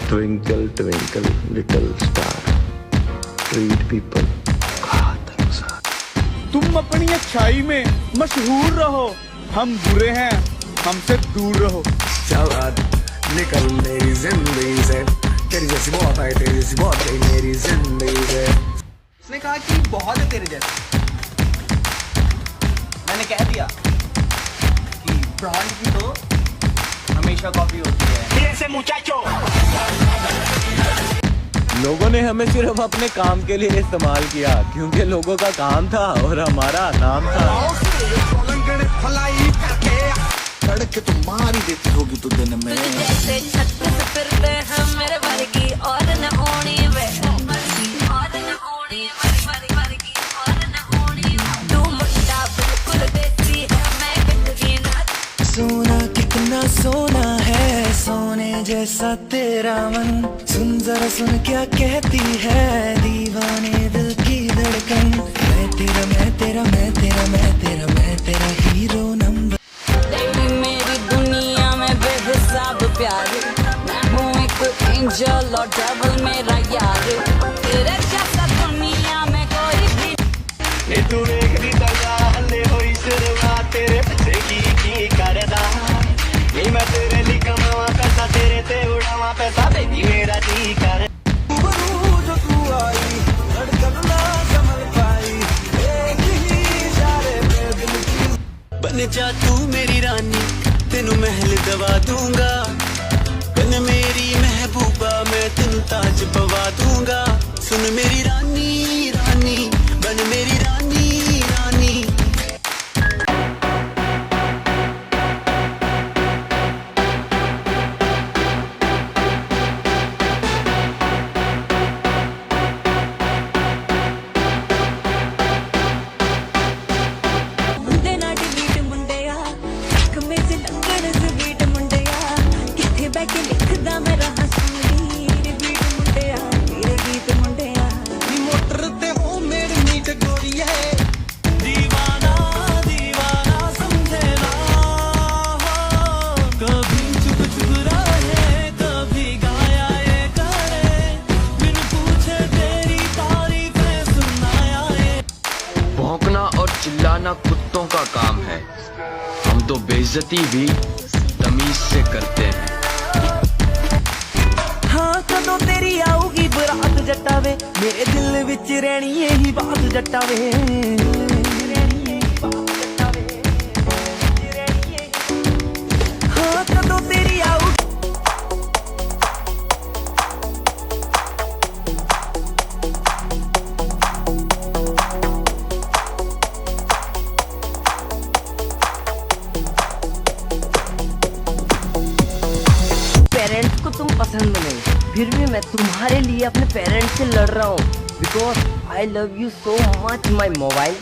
Twinkle, twinkle, little star, treat people बहुत अनुसार। तुम अपनी अच्छाई में मशहूर रहो, हम बुरे हैं हमसे दूर रहो। चल निकल मेरी जिंदगी से, तेरी जैसी बहुत आई, तेरी जैसी बहुत गई मेरी जिंदगी से। उसने कहा कि बहुत है तेरे जैसे। मैंने कह दिया कि ब्रांड की तो हमेशा कॉपी होती है। लोगों ने हमें सिर्फ अपने काम के लिए इस्तेमाल किया, क्योंकि लोगों का काम था और हमारा नाम था। सड़क तो मार ही देती होगी तू दिन में। जैसे छत पे फिरते हैं मेरे वर्गी और न होनी वे, और न होनी वर्गी और न होनी। तू मुट्ठा बिल्कुल देती है, मैं कितनी ना। सोना कितना सोना है, सोने जैसा तेरा मन। सुन जरा सुन क्या कहती है दीवाने दिल की धड़कन। मैं तेरा मैं तेरा मैं तेरा मैं तेरा मैं तेरा हीरो नंबर। तेरी मेरी दुनिया में बेहिसाब प्यार, मैं हूँ एक एंजल और डेविल मेरा यार। तेरे जैसा दुनिया में कोई भी। तू एक दी तरह हल्ले होई शुरुआत, तेरे पीछे की करदा। ये मैं तेरे लिए कमावा पैसा, तेरे ते उड़ावा पैसा, बेबी मेरा जी कर। जो तू आई धड़कन ना संभल पाई, एक ही इशारे पे दिल की। बन जा तू मेरी रानी, तेनू महल दवा दूंगा। बन मेरी महबूबा, मैं तेनू ताज पवा दूंगा। सुन मेरी रानी रानी, बन मेरी रानी रानी। मुंडे ना डिलीट मुंडिया, अख में से लंगड़ स्वीट मुंडिया। किथे बैठ के लिखदा मेरा हसूली बीट मुंडिया, तेरे गीत मुंडिया। मोटर ते हो मेरी मीठ गोरी है, दीवाना दीवाना समझे ना। कभी चुप चुप रहे, कभी गाया ये करे, बिन पूछे तेरी तारीफें सुनाया ये। भौंकना और चिल्लाना कुत्तों का काम है, हम तो बेइज्जती भी तमीज से करते हैं। हाँ कदों तेरी आऊगी बरात जटावे, मेरे दिल विच रहनी यही बात जटावे। हाँ कदों तेरी आऊगी। पेरेंट्स को तुम पसंद नहीं, फिर भी मैं तुम्हारे लिए अपने पेरेंट्स से लड़ रहा हूँ, because I love you so much my mobile.